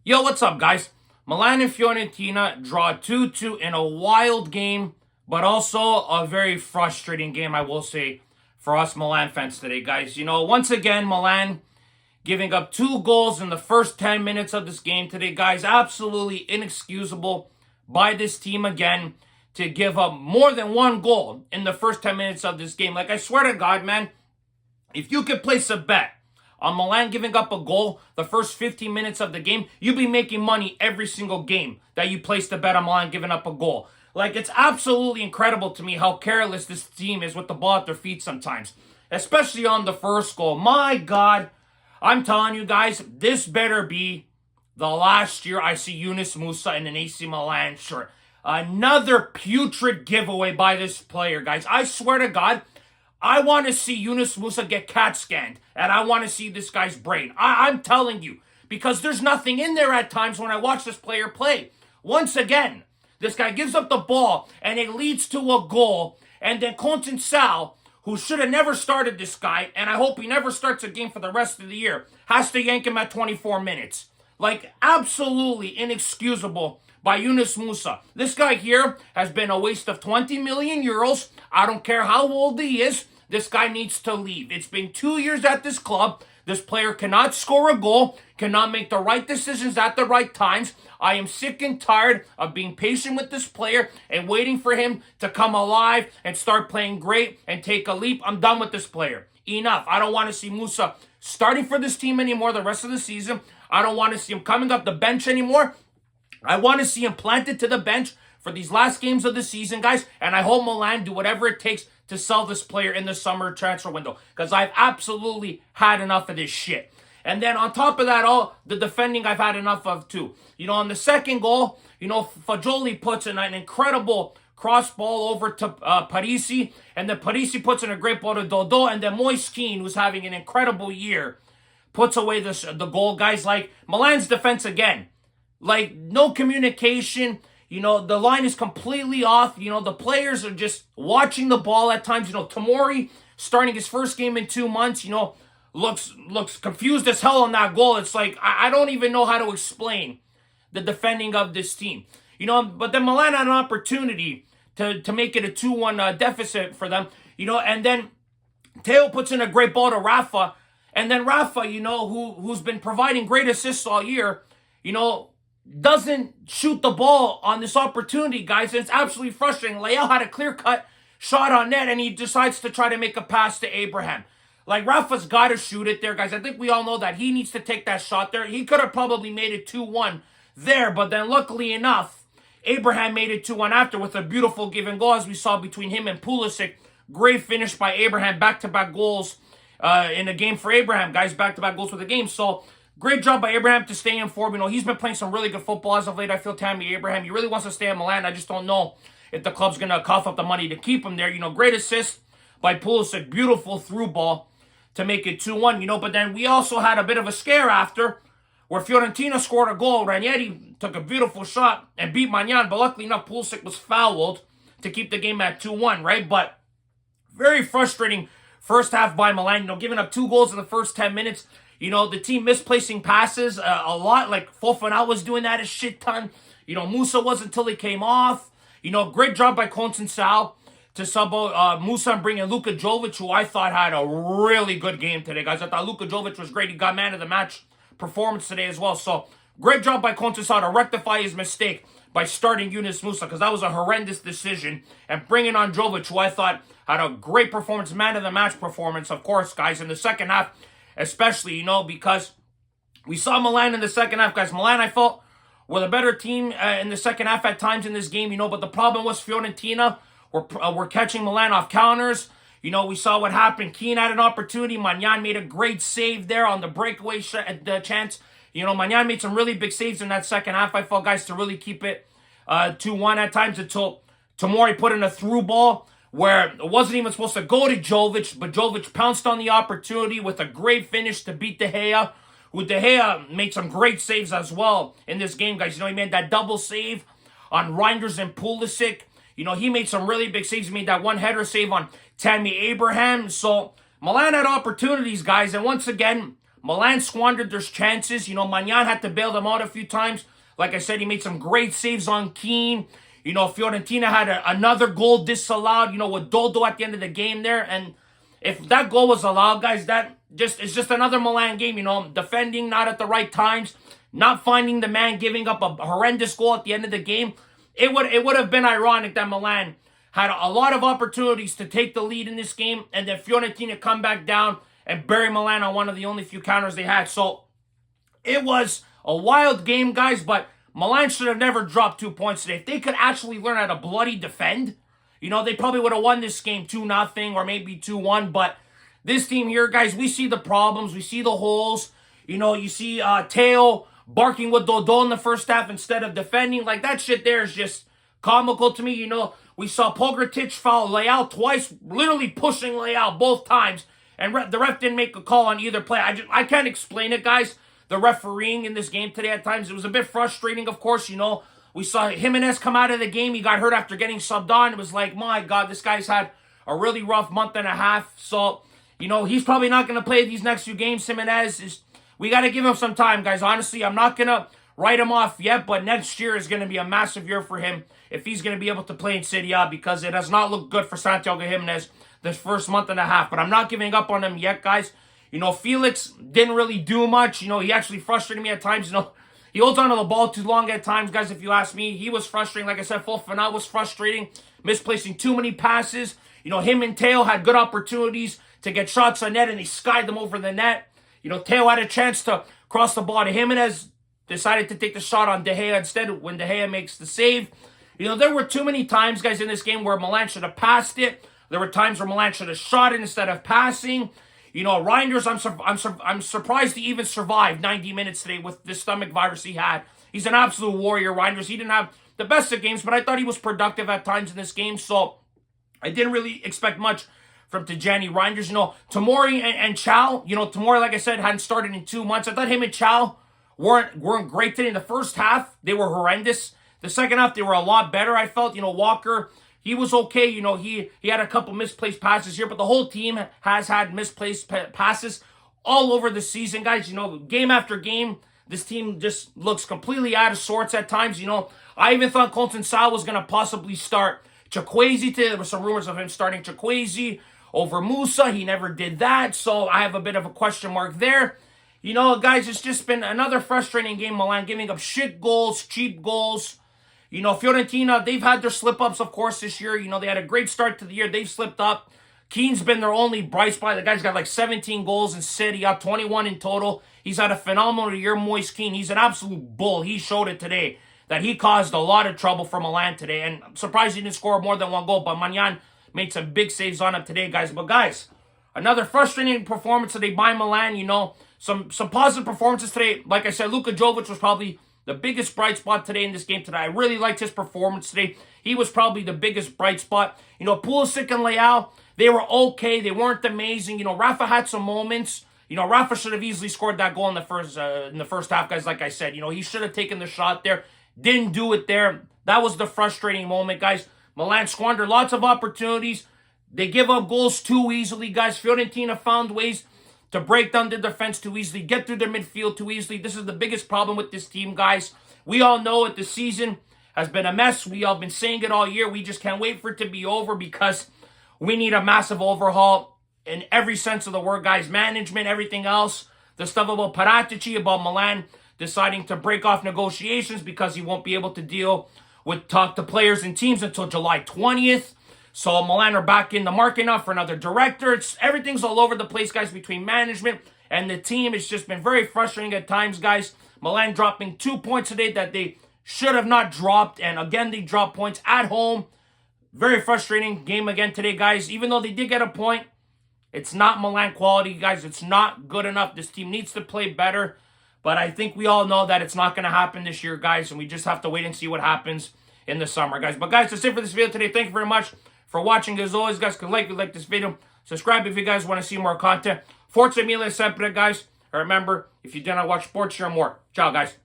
Yo, what's up, guys? Milan and Fiorentina draw 2-2 in a wild game, but also a very frustrating game, I will say, for us Milan fans today, guys. Once again, Milan giving up 2 goals in the first 10 minutes of this game today, guys. Absolutely inexcusable by this team again to give up more than 1 goal in the first 10 minutes of this game. Like, I swear to God, man, if you could place a bet on Milan giving up a goal the first 15 minutes of the game, you'd be making money every single game that you place the bet on Milan giving up a goal. Like, it's absolutely incredible to me how careless this team is with the ball at their feet sometimes, especially on the first goal. My God, I'm telling you guys, this better be the last year I see Yunus Musa in an AC Milan shirt. Another putrid giveaway by this player, guys. I swear to God, I want to see Yunus Musa get CAT scanned, and I want to see this guy's brain. I'm telling you, because there's nothing in there at times when I watch this player play. Once again, this guy gives up the ball, and it leads to a goal, and then Sal, who should have never started this guy, and I hope he never starts a game for the rest of the year, has to yank him at 24 minutes. Like, absolutely inexcusable by Yunus Musa. This guy here has been a waste of 20 million euros. I don't care how old he is. This guy needs to leave. It's been 2 years at this club. This player cannot score a goal, cannot make the right decisions at the right times. I am sick and tired of being patient with this player and waiting for him to come alive and start playing great and take a leap. I'm done with this player. Enough. I don't want to see Musa starting for this team anymore the rest of the season. I don't want to see him coming up the bench anymore. I want to see him planted to the bench for these last games of the season, guys. And I hope Milan do whatever it takes to sell this player in the summer transfer window, because I've absolutely had enough of this shit. And then on top of that, all the defending I've had enough of too. On the second goal, Fagioli puts in an incredible cross ball over to Parisi, and then Parisi puts in a great ball to Dodo, and then Moise Kean, who's having an incredible year, puts away the goal, guys. Like, Milan's defense again. Like, no communication. The line is completely off. The players are just watching the ball at times. Tomori, starting his first game in 2 months, looks confused as hell on that goal. It's like, I don't even know how to explain the defending of this team. But then Milan had an opportunity to make it a 2-1 deficit for them. And then Teo puts in a great ball to Rafa. And then Rafa, who's been providing great assists all year, doesn't shoot the ball on this opportunity, guys. And it's absolutely frustrating. Leao had a clear-cut shot on net, and he decides to try to make a pass to Abraham. Like, Rafa's got to shoot it there, guys. I think we all know that he needs to take that shot there. He could have probably made it 2-1 there, but then luckily enough, Abraham made it 2-1 after with a beautiful given goal, as we saw between him and Pulisic. Great finish by Abraham. Back-to-back goals in the game for Abraham, guys. Back-to-back goals for the game. So, great job by Abraham to stay in form. He's been playing some really good football as of late. I feel Tammy Abraham, he really wants to stay in Milan. I just don't know if the club's going to cough up the money to keep him there. Great assist by Pulisic. Beautiful through ball to make it 2-1. But then we also had a bit of a scare after, where Fiorentina scored a goal. Ranieri took a beautiful shot and beat Maignan. But luckily enough, Pulisic was fouled to keep the game at 2-1, right? But very frustrating first half by Milan. Giving up 2 goals in the first 10 minutes. The team misplacing passes a lot. Like, Fofana was doing that a shit ton. Musa was until he came off. Great job by Sal to sub Musa and bring in Luka Jovic, who I thought had a really good game today, guys. I thought Luka Jovic was great. He got man of the match performance today as well. So, great job by Sal to rectify his mistake by starting Yunus Musa, because that was a horrendous decision. And bringing on Jovic, who I thought had a great performance, man of the match performance, of course, guys, in the second half. Especially, because we saw Milan in the second half, guys. Milan, I felt, were the better team in the second half at times in this game, but the problem was Fiorentina were catching Milan off counters. We saw what happened. Keane had an opportunity. Maignan made a great save there on the breakaway chance. Maignan made some really big saves in that second half, I felt, guys, to really keep it 2-1 at times, until Tomori put in a through ball where it wasn't even supposed to go to Jovic, but Jovic pounced on the opportunity with a great finish to beat De Gea, who De Gea made some great saves as well in this game, guys. He made that double save on Reinders and Pulisic. He made some really big saves. He made that one header save on Tammy Abraham. So, Milan had opportunities, guys, and once again, Milan squandered their chances. Maignan had to bail them out a few times. Like I said, he made some great saves on Keane. Fiorentina had another goal disallowed, with Dodo at the end of the game there. And if that goal was allowed, guys, it's just another Milan game, defending not at the right times, not finding the man, giving up a horrendous goal at the end of the game. It would have been ironic that Milan had a lot of opportunities to take the lead in this game, and then Fiorentina come back down and bury Milan on one of the only few counters they had. So it was a wild game, guys, but Milan should have never dropped 2 points today. If they could actually learn how to bloody defend, they probably would have won this game 2-0 or maybe 2-1. But this team here, guys, we see the problems. We see the holes. You see Teo barking with Dodo in the first half instead of defending. Like, that shit there is just comical to me. We saw Pogatic foul Leao twice, literally pushing Leao both times. And the ref didn't make a call on either play. I can't explain it, guys. The refereeing in this game today at times, it was a bit frustrating, of course. We saw Jimenez come out of the game. He got hurt after getting subbed on. It was like, my God, this guy's had a really rough month and a half. So, he's probably not going to play these next few games. Jimenez, we got to give him some time, guys. Honestly, I'm not going to write him off yet, but next year is going to be a massive year for him if he's going to be able to play in Serie A, because it has not looked good for Santiago Jimenez this first month and a half. But I'm not giving up on him yet, guys. Felix didn't really do much. He actually frustrated me at times. He holds on to the ball too long at times, guys, if you ask me. He was frustrating. Like I said, Fofana was frustrating, misplacing too many passes. Him and Teo had good opportunities to get shots on net, and they skied them over the net. Teo had a chance to cross the ball to Jimenez, decided to take the shot on De Gea instead when De Gea makes the save. There were too many times, guys, in this game where Milan should have passed it. There were times where Milan should have shot it instead of passing. Reinders, I'm surprised he even survived 90 minutes today with this stomach virus he had. He's an absolute warrior, Reinders. He didn't have the best of games, but I thought he was productive at times in this game. So I didn't really expect much from Tijani Reinders. Tomori and Chow, Tomori, like I said, hadn't started in 2 months. I thought him and Chow weren't great today. In the first half, they were horrendous. The second half, they were a lot better, I felt. Walker, he was okay. He had a couple misplaced passes here, but the whole team has had misplaced passes all over the season, guys. Game after game, this team just looks completely out of sorts at times. I even thought Colton Sal was going to possibly start Chukwueze today. There were some rumors of him starting Chukwueze over Musa. He never did that, so I have a bit of a question mark there. Guys, it's just been another frustrating game. Milan giving up shit goals, cheap goals. Fiorentina, they've had their slip-ups, of course, this year. They had a great start to the year. They've slipped up. Keane's been their only bright spot. The guy's got like 17 goals in Serie, 21 in total. He's had a phenomenal year, Moise Keane. He's an absolute bull. He showed it today that he caused a lot of trouble for Milan today. And I'm surprised he didn't score more than one goal, but Maignan made some big saves on him today, guys. But, guys, another frustrating performance today by Milan. Some positive performances today. Like I said, Luka Jovic was probably the biggest bright spot today in this game today. I really liked his performance today. He was probably the biggest bright spot. Pulisic and Leao, they were okay. They weren't amazing. Rafa had some moments. Rafa should have easily scored that goal in the first half, guys. Like I said, he should have taken the shot there. Didn't do it there. That was the frustrating moment, guys. Milan squandered lots of opportunities. They give up goals too easily, guys. Fiorentina found ways to break down the defense too easily, get through their midfield too easily. This is the biggest problem with this team, guys. We all know it. The season has been a mess. We all been saying it all year. We just can't wait for it to be over because we need a massive overhaul in every sense of the word, guys. Management, everything else. The stuff about Paratici, about Milan deciding to break off negotiations because he won't be able to talk to players and teams until July 20th. So Milan are back in the market now for another director. Everything's all over the place, guys, between management and the team. It's just been very frustrating at times, guys. Milan dropping 2 points today that they should have not dropped. And again, they dropped points at home. Very frustrating game again today, guys. Even though they did get a point, it's not Milan quality, guys. It's not good enough. This team needs to play better. But I think we all know that it's not going to happen this year, guys. And we just have to wait and see what happens in the summer, guys. But, guys, that's it for this video today. Thank you very much for watching. As always, guys, if you like this video, subscribe if you guys want to see more content. Forza Milan sempre, guys. And remember, if you do not watch sports, you're more. Ciao, guys.